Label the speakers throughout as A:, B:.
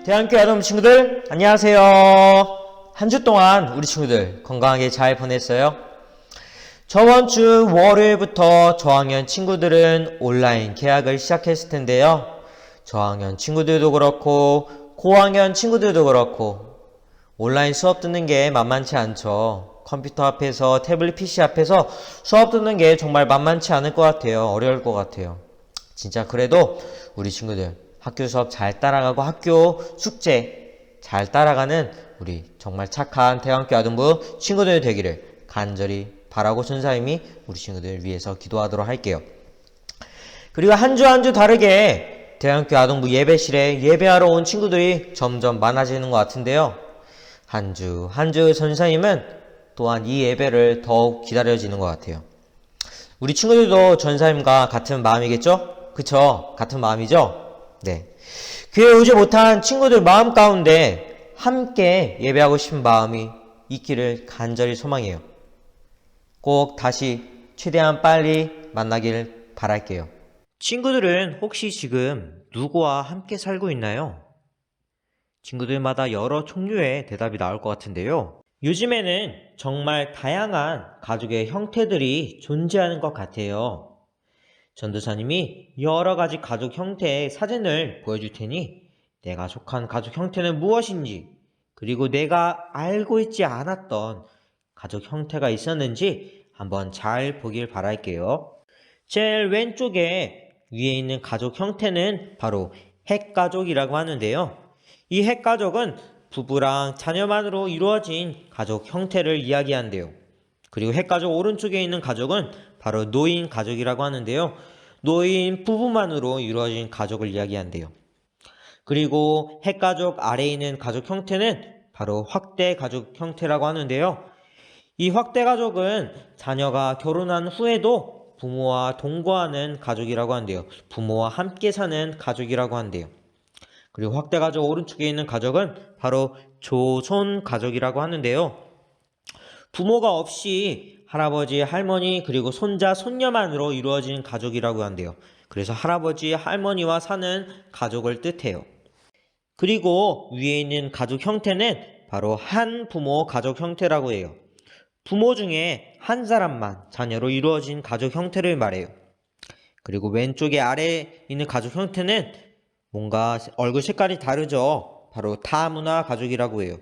A: 대학교 아동 친구들 안녕하세요. 한 주 동안 우리 친구들 건강하게 잘 보냈어요? 저번 주 월요일부터 저학년 친구들은 온라인 개학을 시작했을 텐데요. 저학년 친구들도 그렇고 고학년 친구들도 그렇고 온라인 수업 듣는 게 만만치 않죠. 컴퓨터 앞에서 태블릿 PC 앞에서 수업 듣는 게 정말 만만치 않을 것 같아요. 어려울 것 같아요. 진짜 그래도 우리 친구들 학교 수업 잘 따라가고 학교 숙제 잘 따라가는 우리 정말 착한 대학교 아동부 친구들 되기를 간절히 바라고 선생님이 우리 친구들 위해서 기도하도록 할게요. 그리고 한 주 한 주 다르게 대학교 아동부 예배실에 예배하러 온 친구들이 점점 많아지는 것 같은데요. 한 주 한 주 선생님은 또한 이 예배를 더욱 기다려지는 것 같아요. 우리 친구들도 전사님과 같은 마음이겠죠? 그쵸? 같은 마음이죠? 네. 교회에 오지 못한 친구들 마음 가운데 함께 예배하고 싶은 마음이 있기를 간절히 소망해요. 꼭 다시 최대한 빨리 만나길 바랄게요. 친구들은 혹시 지금 누구와 함께 살고 있나요? 친구들마다 여러 종류의 대답이 나올 것 같은데요. 요즘에는 정말 다양한 가족의 형태들이 존재하는 것 같아요. 전도사님이 여러 가지 가족 형태의 사진을 보여줄 테니 내가 속한 가족 형태는 무엇인지 그리고 내가 알고 있지 않았던 가족 형태가 있었는지 한번 잘 보길 바랄게요. 제일 왼쪽에 위에 있는 가족 형태는 바로 핵가족이라고 하는데요. 이 핵가족은 부부랑 자녀만으로 이루어진 가족 형태를 이야기한대요. 그리고 핵가족 오른쪽에 있는 가족은 바로 노인 가족이라고 하는데요. 노인 부부만으로 이루어진 가족을 이야기한대요. 그리고 핵가족 아래에 있는 가족 형태는 바로 확대 가족 형태라고 하는데요. 이 확대 가족은 자녀가 결혼한 후에도 부모와 동거하는 가족이라고 한대요. 부모와 함께 사는 가족이라고 한대요. 그리고 확대 가족 오른쪽에 있는 가족은 바로 조손 가족이라고 하는데요. 부모가 없이 할아버지, 할머니, 그리고 손자, 손녀만으로 이루어진 가족이라고 한대요. 그래서 할아버지, 할머니와 사는 가족을 뜻해요. 그리고 위에 있는 가족 형태는 바로 한 부모 가족 형태라고 해요. 부모 중에 한 사람만 자녀로 이루어진 가족 형태를 말해요. 그리고 왼쪽에 아래에 있는 가족 형태는 뭔가 얼굴 색깔이 다르죠. 바로 다문화 가족이라고 해요.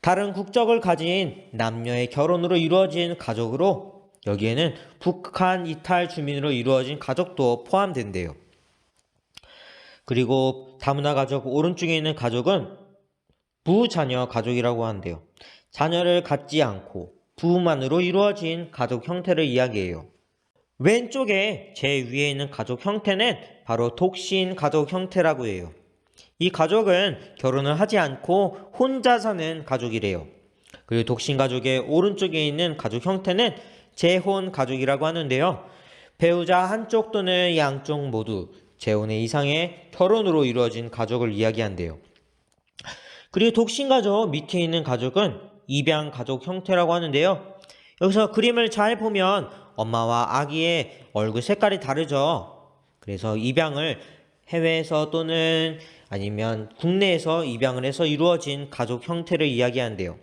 A: 다른 국적을 가진 남녀의 결혼으로 이루어진 가족으로 여기에는 북한 이탈 주민으로 이루어진 가족도 포함된대요. 그리고 다문화 가족 오른쪽에 있는 가족은 무자녀 가족이라고 한대요. 자녀를 갖지 않고 부부만으로 이루어진 가족 형태를 이야기해요. 왼쪽에 제일 위에 있는 가족 형태는 바로 독신 가족 형태라고 해요. 이 가족은 결혼을 하지 않고 혼자 사는 가족이래요. 그리고 독신 가족의 오른쪽에 있는 가족 형태는 재혼 가족이라고 하는데요. 배우자 한쪽 또는 양쪽 모두 재혼의 이상의 결혼으로 이루어진 가족을 이야기한대요. 그리고 독신 가족 밑에 있는 가족은 입양 가족 형태라고 하는데요. 여기서 그림을 잘 보면 엄마와 아기의 얼굴 색깔이 다르죠. 그래서 입양을 해외에서 또는 아니면 국내에서 입양을 해서 이루어진 가족 형태를 이야기한대요.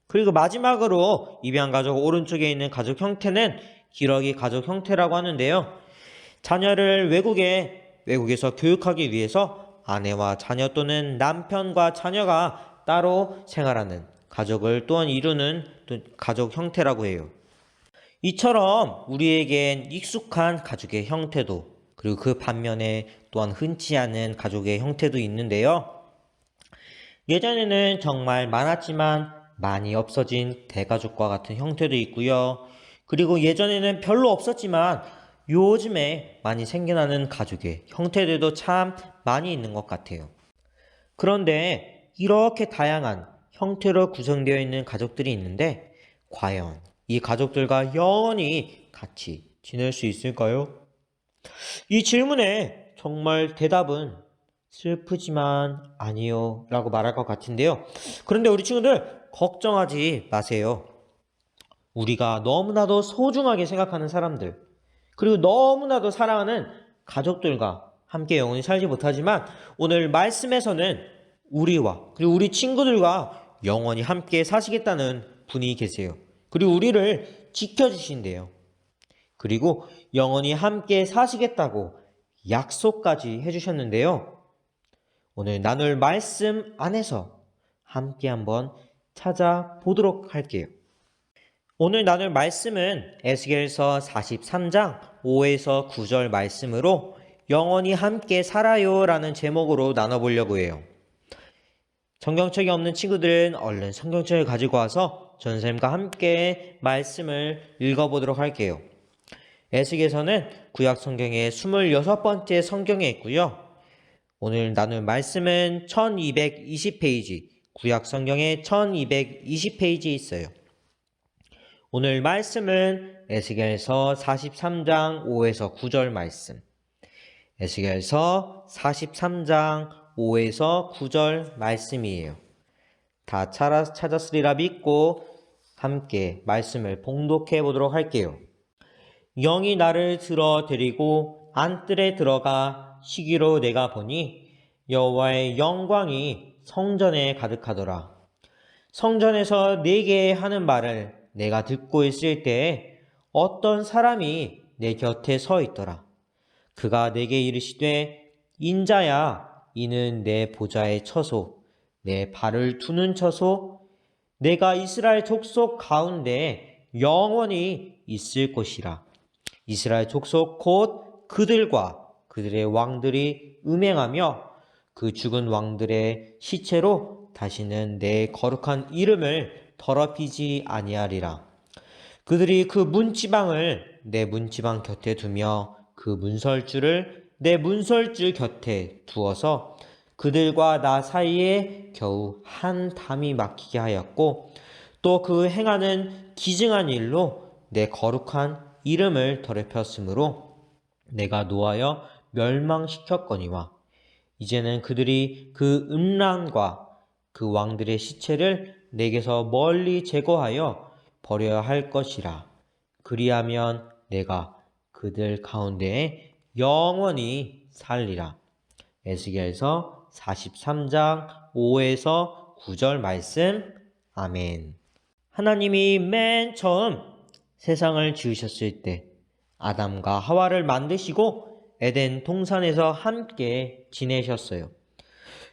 A: 그리고 마지막으로 입양 가족 오른쪽에 있는 가족 형태는 기러기 가족 형태라고 하는데요. 자녀를 외국에서 교육하기 위해서 아내와 자녀 또는 남편과 자녀가 따로 생활하는 가족을 또한 이루는 가족 형태라고 해요. 이처럼 우리에겐 익숙한 가족의 형태도 그리고 그 반면에 또한 흔치 않은 가족의 형태도 있는데요. 예전에는 정말 많았지만 많이 없어진 대가족과 같은 형태도 있고요. 그리고 예전에는 별로 없었지만 요즘에 많이 생겨나는 가족의 형태들도 참 많이 있는 것 같아요. 그런데 이렇게 다양한 형태로 구성되어 있는 가족들이 있는데 과연 이 가족들과 영원히 같이 지낼 수 있을까요? 이 질문에 정말 대답은 슬프지만 아니요 라고 말할 것 같은데요. 그런데 우리 친구들 걱정하지 마세요. 우리가 너무나도 소중하게 생각하는 사람들 그리고 너무나도 사랑하는 가족들과 함께 영원히 살지 못하지만 오늘 말씀에서는 우리와 그리고 우리 친구들과 영원히 함께 사시겠다는 분이 계세요. 그리고 우리를 지켜주신대요. 그리고 영원히 함께 사시겠다고 약속까지 해주셨는데요. 오늘 나눌 말씀 안에서 함께 한번 찾아보도록 할게요. 오늘 나눌 말씀은 에스겔서 43장 5에서 9절 말씀으로 영원히 함께 살아요 라는 제목으로 나눠보려고 해요. 성경책이 없는 친구들은 얼른 성경책을 가지고 와서 전쌤과 함께 말씀을 읽어보도록 할게요. 에스겔서는 구약 성경의 26번째 성경에 있고요. 오늘 나눌 말씀은 1220페이지, 구약 성경의 1220페이지에 있어요. 오늘 말씀은 에스겔서 43장 5에서 9절 말씀. 에스겔서 43장 5에서 9절 말씀이에요. 다 찾았으리라 믿고 함께 말씀을 봉독해 보도록 할게요. 영이 나를 들어 데리고 안뜰에 들어가 시기로 내가 보니 여호와의 영광이 성전에 가득하더라. 성전에서 내게 하는 말을 내가 듣고 있을 때에 어떤 사람이 내 곁에 서 있더라. 그가 내게 이르시되 인자야, 이는 내 보좌의 처소, 내 발을 두는 처소, 내가 이스라엘 족속 가운데 영원히 있을 것이라. 이스라엘 족속 곧 그들과 그들의 왕들이 음행하며 그 죽은 왕들의 시체로 다시는 내 거룩한 이름을 더럽히지 아니하리라. 그들이 그 문지방을 내 문지방 곁에 두며 그 문설주를 내 문설주 곁에 두어서 그들과 나 사이에 겨우 한 담이 막히게 하였고 또 그 행하는 기증한 일로 내 거룩한 이름을 더럽혔으므로 내가 노하여 멸망시켰거니와 이제는 그들이 그 음란과 그 왕들의 시체를 내게서 멀리 제거하여 버려야 할 것이라. 그리하면 내가 그들 가운데에 영원히 살리라. 에스겔서 43장 5에서 9절 말씀. 아멘. 하나님이 맨 처음 세상을 지으셨을 때 아담과 하와를 만드시고 에덴 동산에서 함께 지내셨어요.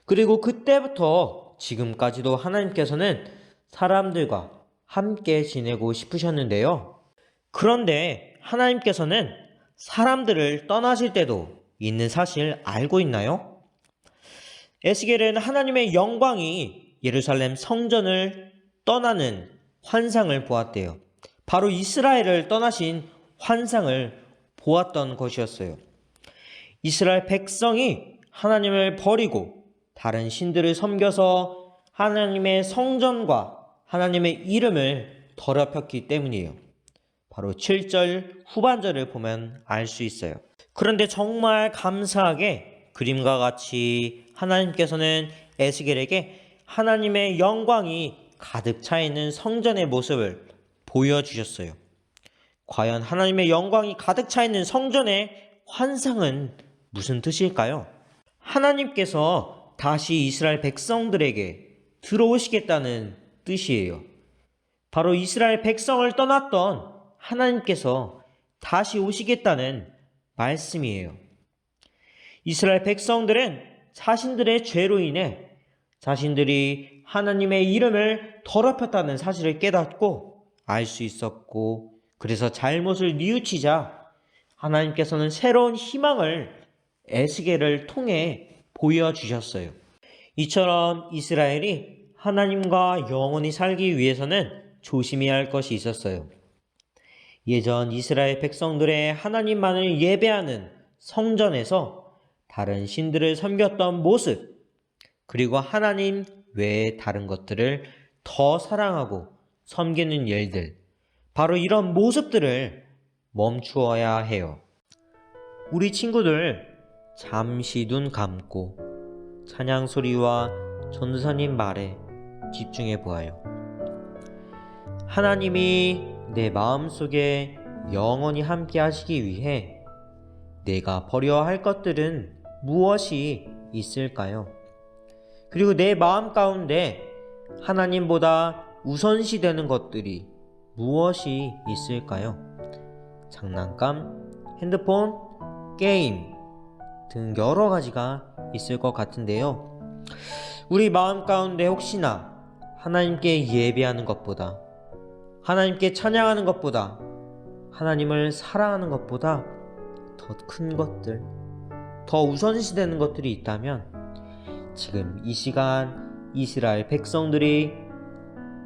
A: 그리고 그때부터 지금까지도 하나님께서는 사람들과 함께 지내고 싶으셨는데요. 그런데 하나님께서는 사람들을 떠나실 때도 있는 사실 알고 있나요? 에스겔은 하나님의 영광이 예루살렘 성전을 떠나는 환상을 보았대요. 바로 이스라엘을 떠나신 환상을 보았던 것이었어요. 이스라엘 백성이 하나님을 버리고 다른 신들을 섬겨서 하나님의 성전과 하나님의 이름을 더럽혔기 때문이에요. 바로 7절 후반절을 보면 알 수 있어요. 그런데 정말 감사하게 그림과 같이 하나님께서는 에스겔에게 하나님의 영광이 가득 차 있는 성전의 모습을 보여주셨어요. 과연 하나님의 영광이 가득 차 있는 성전의 환상은 무슨 뜻일까요? 하나님께서 다시 이스라엘 백성들에게 들어오시겠다는 뜻이에요. 바로 이스라엘 백성을 떠났던 하나님께서 다시 오시겠다는 말씀이에요. 이스라엘 백성들은 자신들의 죄로 인해 자신들이 하나님의 이름을 더럽혔다는 사실을 깨닫고 알 수 있었고, 그래서 잘못을 뉘우치자 하나님께서는 새로운 희망을 에스겔을 통해 보여주셨어요. 이처럼 이스라엘이 하나님과 영원히 살기 위해서는 조심해야 할 것이 있었어요. 예전 이스라엘 백성들의 하나님만을 예배하는 성전에서 다른 신들을 섬겼던 모습, 그리고 하나님 외의 다른 것들을 더 사랑하고 섬기는 일들, 바로 이런 모습들을 멈추어야 해요. 우리 친구들 잠시 눈 감고 찬양 소리와 전도사님 말에 집중해 보아요. 하나님이 내 마음속에 영원히 함께 하시기 위해 내가 버려야 할 것들은 무엇이 있을까요? 그리고 내 마음 가운데 하나님보다 우선시되는 것들이 무엇이 있을까요? 장난감, 핸드폰, 게임 등 여러 가지가 있을 것 같은데요. 우리 마음 가운데 혹시나 하나님께 예배하는 것보다, 하나님께 찬양하는 것보다, 하나님을 사랑하는 것보다 더 큰 것들, 더 우선시되는 것들이 있다면 지금 이 시간 이스라엘 백성들이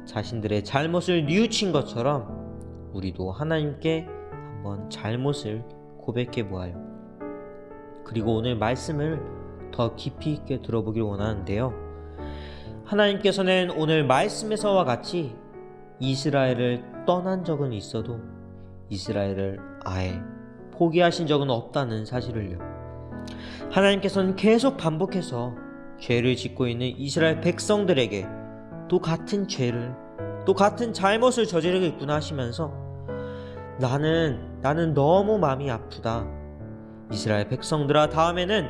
A: 자신들의 잘못을 뉘우친 것처럼 우리도 하나님께 한번 잘못을 고백해 보아요. 그리고 오늘 말씀을 더 깊이 있게 들어보길 원하는데요. 하나님께서는 오늘 말씀에서와 같이 이스라엘을 떠난 적은 있어도 이스라엘을 아예 포기하신 적은 없다는 사실을요. 하나님께서는 계속 반복해서 죄를 짓고 있는 이스라엘 백성들에게 또 같은 죄를, 또 같은 잘못을 저지르고 있구나 하시면서 나는 너무 마음이 아프다. 이스라엘 백성들아, 다음에는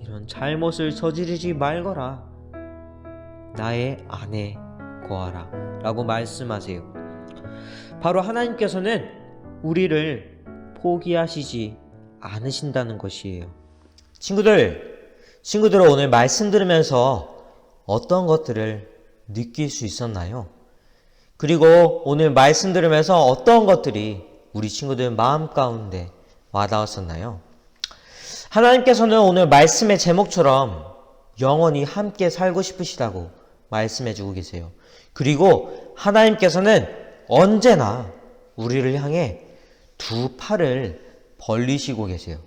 A: 이런 잘못을 저지르지 말거라. 나의 안에 거하라 라고 말씀하세요. 바로 하나님께서는 우리를 포기하시지 않으신다는 것이에요. 친구들 오늘 말씀 들으면서 어떤 것들을 느낄 수 있었나요? 그리고 오늘 말씀 들으면서 어떤 것들이 우리 친구들 마음 가운데 와닿았었나요? 하나님께서는 오늘 말씀의 제목처럼 영원히 함께 살고 싶으시다고 말씀해주고 계세요. 그리고 하나님께서는 언제나 우리를 향해 두 팔을 벌리시고 계세요.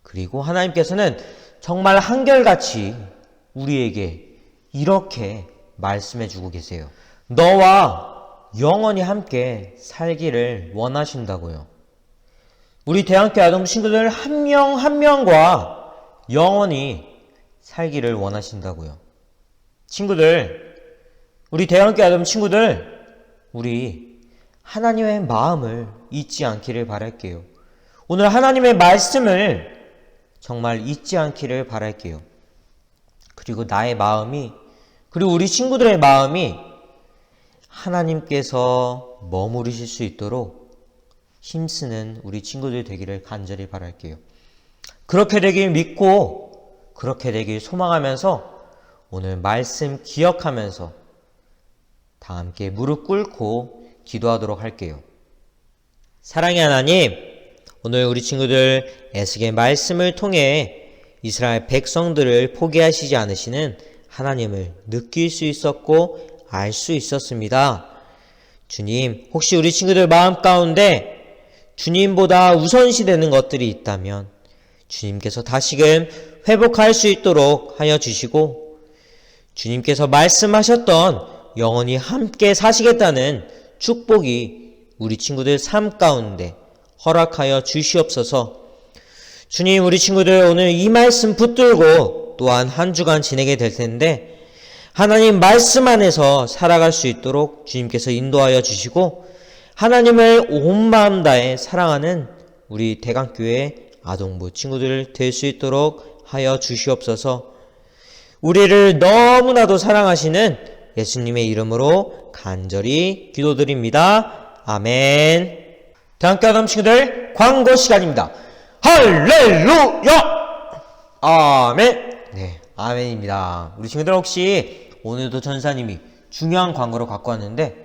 A: 그리고 하나님께서는 정말 한결같이 우리에게 이렇게 말씀해주고 계세요. 너와 영원히 함께 살기를 원하신다고요. 우리 대학교 아동 친구들 한 명 한 명과 영원히 살기를 원하신다고요. 친구들, 우리 대학교 아동 친구들, 우리 하나님의 마음을 잊지 않기를 바랄게요. 오늘 하나님의 말씀을 정말 잊지 않기를 바랄게요. 그리고 나의 마음이, 그리고 우리 친구들의 마음이 하나님께서 머무르실 수 있도록 힘쓰는 우리 친구들 되기를 간절히 바랄게요. 그렇게 되길 믿고, 그렇게 되길 소망하면서 오늘 말씀 기억하면서 다 함께 무릎 꿇고 기도하도록 할게요. 사랑의 하나님, 오늘 우리 친구들 에스겔 말씀을 통해 이스라엘 백성들을 포기하시지 않으시는 하나님을 느낄 수 있었고 알 수 있었습니다. 주님, 혹시 우리 친구들 마음 가운데 주님보다 우선시되는 것들이 있다면 주님께서 다시금 회복할 수 있도록 하여 주시고, 주님께서 말씀하셨던 영원히 함께 사시겠다는 축복이 우리 친구들 삶 가운데 허락하여 주시옵소서. 주님, 우리 친구들 오늘 이 말씀 붙들고 또한 한 주간 지내게 될 텐데 하나님 말씀 안에서 살아갈 수 있도록 주님께서 인도하여 주시고, 하나님을 온 마음 다해 사랑하는 우리 대강교회 아동부 친구들 될 수 있도록 하여 주시옵소서. 우리를 너무나도 사랑하시는 예수님의 이름으로 간절히 기도드립니다. 아멘. 대학교 아동 친구들 광고 시간입니다. 할렐루야! 아멘. 네, 아멘입니다. 우리 친구들 혹시 오늘도 전사님이 중요한 광고를 갖고 왔는데,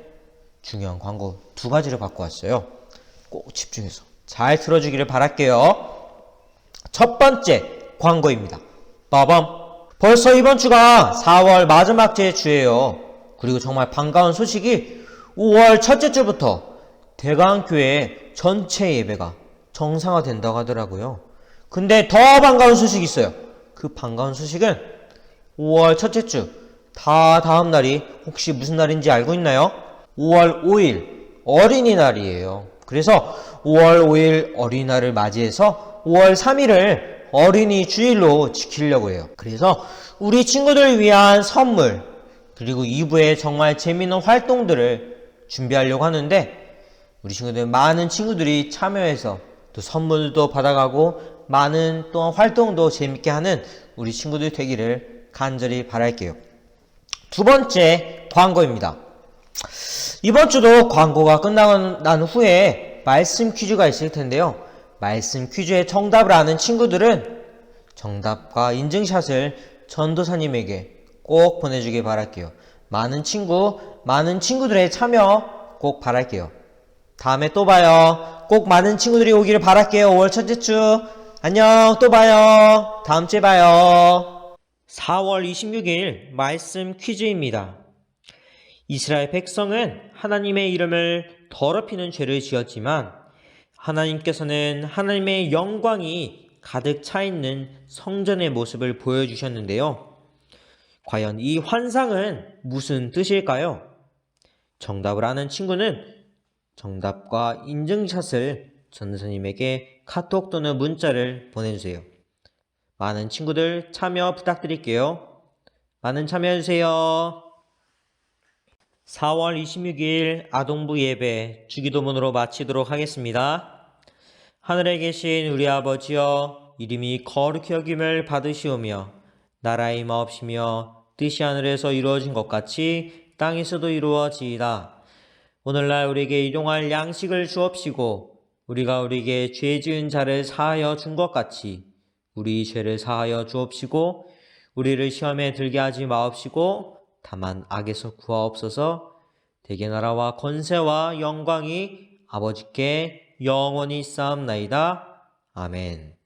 A: 중요한 광고 두 가지를 갖고 왔어요. 꼭 집중해서 잘 들어주기를 바랄게요. 첫 번째 광고입니다. 빠밤. 벌써 이번 주가 4월 마지막 주예요. 그리고 정말 반가운 소식이 5월 첫째 주부터 대강교회 전체 예배가 정상화된다고 하더라고요. 근데 더 반가운 소식이 있어요. 그 반가운 소식은 5월 첫째 주 다 다음 날이 혹시 무슨 날인지 알고 있나요? 5월 5일 어린이날이에요. 그래서 5월 5일 어린이날을 맞이해서 5월 3일을 어린이 주일로 지키려고 해요. 그래서 우리 친구들 위한 선물, 그리고 2부에 정말 재미있는 활동들을 준비하려고 하는데, 우리 친구들 많은 친구들이 참여해서 또 선물도 받아가고 많은 또한 활동도 재밌게 하는 우리 친구들 되기를 간절히 바랄게요. 두 번째 광고입니다. 이번 주도 광고가 끝나고 난 후에 말씀 퀴즈가 있을 텐데요. 말씀 퀴즈의 정답을 아는 친구들은 정답과 인증샷을 전도사님에게 꼭 보내주길 바랄게요. 많은 친구들의 참여 꼭 바랄게요. 다음에 또 봐요. 꼭 많은 친구들이 오기를 바랄게요. 5월 첫째 주. 안녕. 또 봐요. 다음 주에 봐요. 4월 26일 말씀 퀴즈입니다. 이스라엘 백성은 하나님의 이름을 더럽히는 죄를 지었지만 하나님께서는 하나님의 영광이 가득 차 있는 성전의 모습을 보여주셨는데요. 과연 이 환상은 무슨 뜻일까요? 정답을 아는 친구는 정답과 인증샷을 전도사님에게 카톡 또는 문자를 보내주세요. 많은 친구들 참여 부탁드릴게요. 많은 참여해주세요. 4월 26일 아동부 예배 주기도문으로 마치도록 하겠습니다. 하늘에 계신 우리 아버지여, 이름이 거룩히 여김을 받으시오며 나라의 마옵시며 뜻이 하늘에서 이루어진 것 같이 땅에서도 이루어지이다. 오늘날 우리에게 일용할 양식을 주옵시고 우리가 우리에게 죄 지은 자를 사하여 준 것 같이 우리 죄를 사하여 주옵시고 우리를 시험에 들게 하지 마옵시고 다만 악에서 구하옵소서. 대개 나라와 권세와 영광이 아버지께 영원히 쌓옵나이다. 아멘.